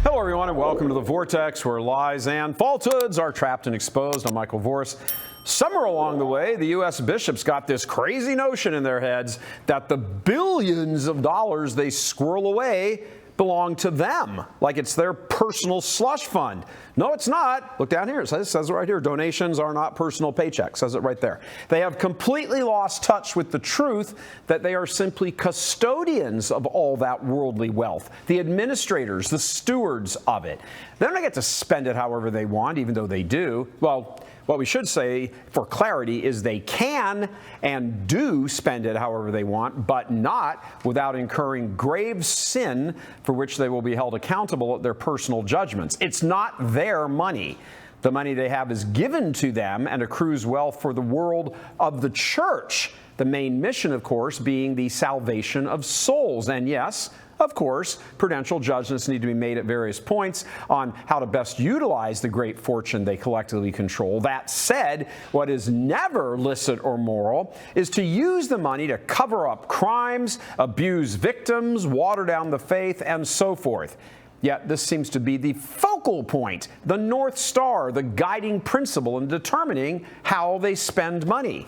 Hello, everyone, and welcome to the Vortex, where lies and falsehoods are trapped and exposed. I'm Michael Voris. Somewhere along the way, the U.S. bishops got this crazy notion in their heads that the billions of dollars they squirrel away belong to them, like it's their personal slush fund. No, it's not. Look down here. It says it right here. Donations are not personal paychecks. Says it right there. They have completely lost touch with the truth that they are simply custodians of all that worldly wealth, the administrators, the stewards of it. They don't get to spend it however they want, even though they do. Well, what we should say, for clarity, is they can and do spend it however they want, but not without incurring grave sin for which they will be held accountable at their personal judgments. It's not their money. The money they have is given to them and accrues wealth for the world of the church. The main mission, of course, being the salvation of souls. And yes, of course, prudential judgments need to be made at various points on how to best utilize the great fortune they collectively control. That said, what is never licit or moral is to use the money to cover up crimes, abuse victims, water down the faith, and so forth. Yet this seems to be the focal point, the North Star, the guiding principle in determining how they spend money.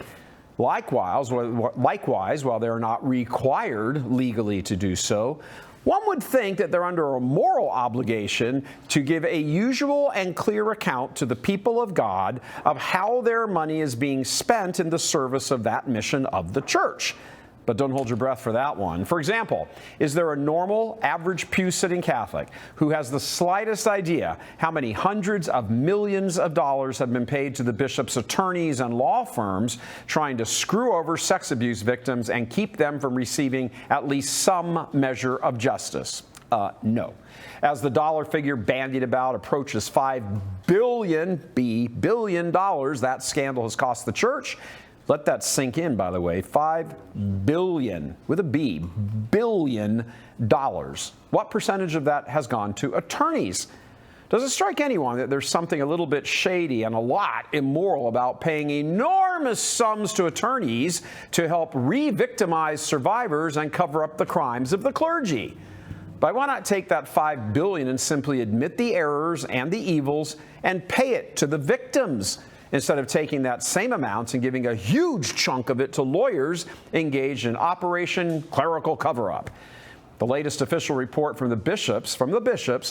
Likewise, while they are not required legally to do so, one would think that they're under a moral obligation to give a usual and clear account to the people of God of how their money is being spent in the service of that mission of the church. But don't hold your breath for that one. For example, is there a normal, average pew-sitting Catholic who has the slightest idea how many hundreds of millions of dollars have been paid to the bishop's attorneys and law firms trying to screw over sex abuse victims and keep them from receiving at least some measure of justice? No. As the dollar figure bandied about approaches $5 billion, that scandal has cost the church. Let that sink in, by the way. $5 billion, with a B, billion dollars. What percentage of that has gone to attorneys? Does it strike anyone that there's something a little bit shady and a lot immoral about paying enormous sums to attorneys to help re-victimize survivors and cover up the crimes of the clergy? But why not take that $5 billion and simply admit the errors and the evils and pay it to the victims, instead of taking that same amount and giving a huge chunk of it to lawyers engaged in Operation Clerical Cover-Up? The latest official report from the bishops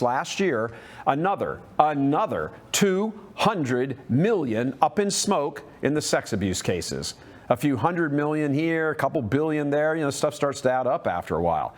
last year, another $200 million up in smoke in the sex abuse cases. A few $100 million here, a couple billion there, stuff starts to add up after a while.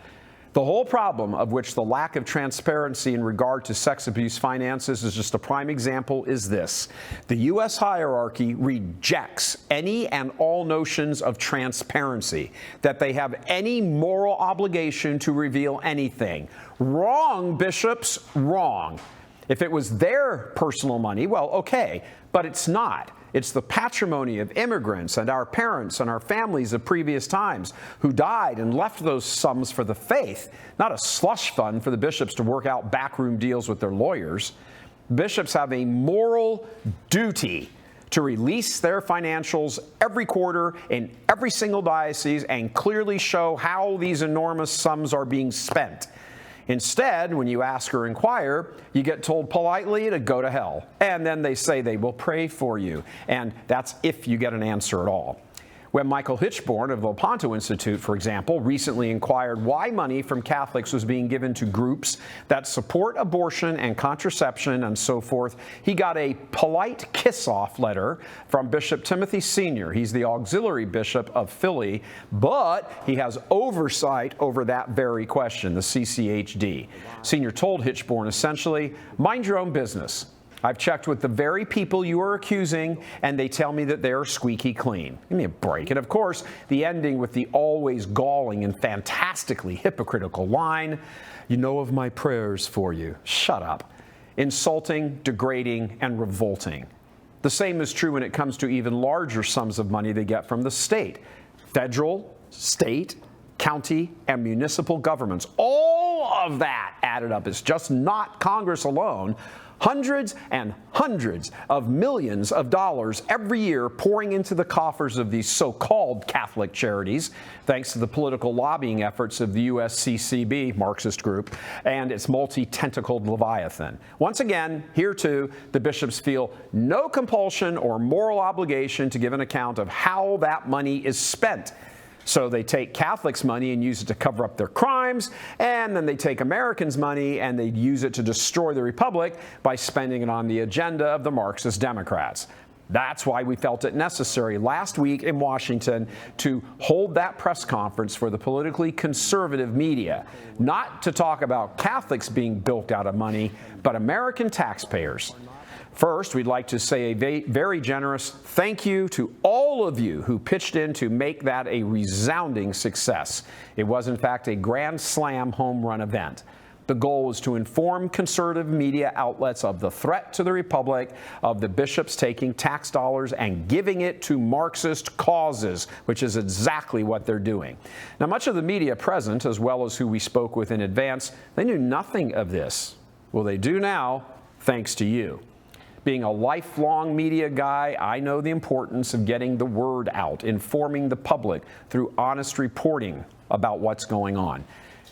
The whole problem, of which the lack of transparency in regard to sex abuse finances is just a prime example, is this. The U.S. hierarchy rejects any and all notions of transparency, that they have any moral obligation to reveal anything. Wrong, bishops, wrong. If it was their personal money, well, okay, but it's not. It's the patrimony of immigrants and our parents and our families of previous times who died and left those sums for the faith, not a slush fund for the bishops to work out backroom deals with their lawyers. Bishops have a moral duty to release their financials every quarter in every single diocese and clearly show how these enormous sums are being spent. Instead, when you ask or inquire, you get told politely to go to hell. And then they say they will pray for you. And that's if you get an answer at all. When Michael Hitchborn of Lepanto Institute, for example, recently inquired why money from Catholics was being given to groups that support abortion and contraception and so forth, he got a polite kiss-off letter from Bishop Timothy Sr. He's the auxiliary bishop of Philly, but he has oversight over that very question, the CCHD. Sr. told Hitchborn essentially, mind your own business. I've checked with the very people you are accusing, and they tell me that they are squeaky clean. Give me a break. And of course, the ending with the always galling and fantastically hypocritical line, you know of my prayers for you. Shut up. Insulting, degrading, and revolting. The same is true when it comes to even larger sums of money they get from the state. Federal, state, county, and municipal governments all all of that added up, it's just not Congress alone. Hundreds and hundreds of millions of dollars every year pouring into the coffers of these so-called Catholic charities, thanks to the political lobbying efforts of the S.T.B, Marxist group, and its multi-tentacled Leviathan. Once again, here too, the bishops feel no compulsion or moral obligation to give an account of how that money is spent. So they take Catholics' money and use it to cover up their crimes, and then they take Americans' money and they use it to destroy the republic by spending it on the agenda of the Marxist Democrats. That's why we felt it necessary last week in Washington to hold that press conference for the politically conservative media, not to talk about Catholics being bilked out of money, but American taxpayers. First, we'd like to say a very generous thank you to all of you who pitched in to make that a resounding success. It was, in fact, a grand slam home run event. The goal was to inform conservative media outlets of the threat to the republic, of the bishops taking tax dollars and giving it to Marxist causes, which is exactly what they're doing. Now, much of the media present, as well as who we spoke with in advance, they knew nothing of this. Well, they do now, thanks to you. Being a lifelong media guy, I know the importance of getting the word out, informing the public through honest reporting about what's going on.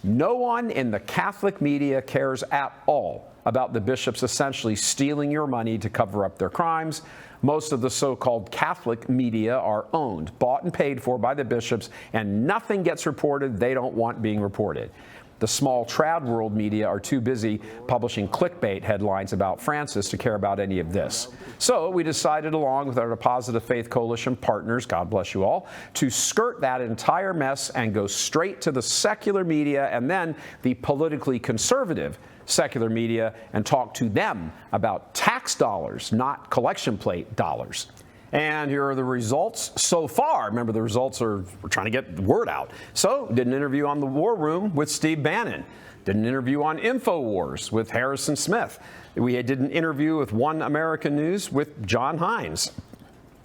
No one in the Catholic media cares at all about the bishops essentially stealing your money to cover up their crimes. Most of the so-called Catholic media are owned, bought and paid for by the bishops, and nothing gets reported they don't want being reported. The small trad world media are too busy publishing clickbait headlines about Francis to care about any of this. So we decided, along with our Positive Faith Coalition partners, God bless you all, to skirt that entire mess and go straight to the secular media and then the politically conservative secular media and talk to them about tax dollars, not collection plate dollars. And here are the results so far. Remember, the results we're trying to get the word out. So, did an interview on the War Room with Steve Bannon. Did an interview on InfoWars with Harrison Smith. We did an interview with One American News with John Hines.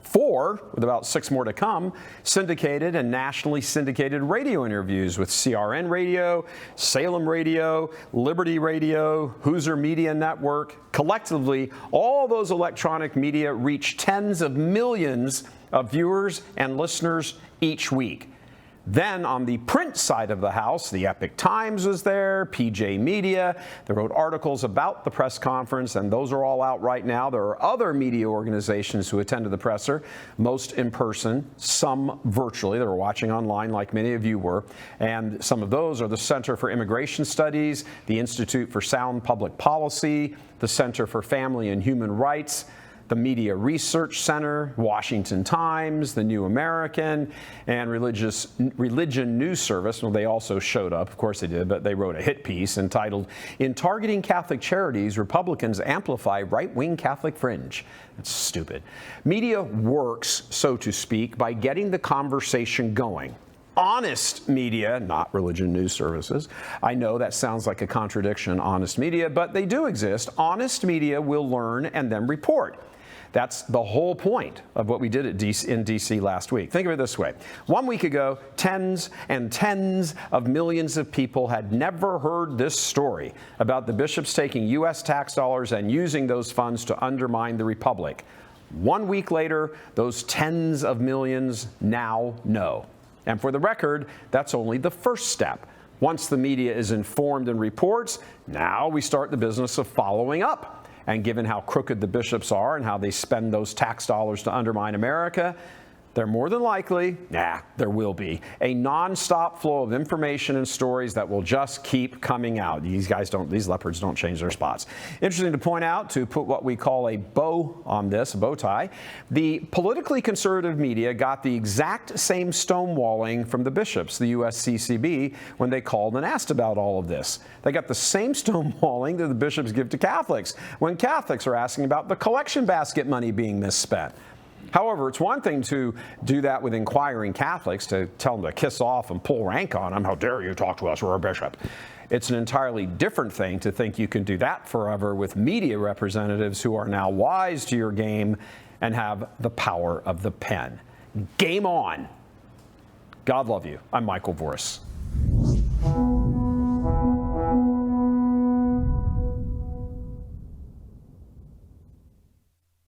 4, with about 6 more to come, syndicated and nationally syndicated radio interviews with CRN Radio, Salem Radio, Liberty Radio, Hoosier Media Network. Collectively, all those electronic media reach tens of millions of viewers and listeners each week. Then on the print side of the house, the Epic Times was there, PJ Media. They wrote articles about the press conference, and those are all out right now. There are other media organizations who attended the presser, most in person, some virtually. They were watching online like many of you were. And some of those are the Center for Immigration Studies, the Institute for Sound Public Policy, the Center for Family and Human Rights, the Media Research Center, Washington Times, the New American, and Religion News Service. Well, they also showed up, of course they did, but they wrote a hit piece entitled, "In Targeting Catholic Charities, Republicans Amplify Right-Wing Catholic Fringe." That's stupid. Media works, so to speak, by getting the conversation going. Honest media, not religion news services. I know that sounds like a contradiction, honest media, but they do exist. Honest media will learn and then report. That's the whole point of what we did in D.C. last week. Think of it this way. 1 week ago, tens and tens of millions of people had never heard this story about the bishops taking U.S. tax dollars and using those funds to undermine the republic. 1 week later, those tens of millions now know. And for the record, that's only the first step. Once the media is informed and reports, now we start the business of following up. And given how crooked the bishops are and how they spend those tax dollars to undermine America, there more than likely, there will be a nonstop flow of information and stories that will just keep coming out. These leopards don't change their spots. Interesting to point out, to put what we call a bow on this, a bow tie, the politically conservative media got the exact same stonewalling from the bishops, the S.T.B, when they called and asked about all of this. They got the same stonewalling that the bishops give to Catholics when Catholics are asking about the collection basket money being misspent. However, it's one thing to do that with inquiring Catholics, to tell them to kiss off and pull rank on them. How dare you talk to us, we're a bishop. It's an entirely different thing to think you can do that forever with media representatives who are now wise to your game and have the power of the pen. Game on. God love you. I'm Michael Voris.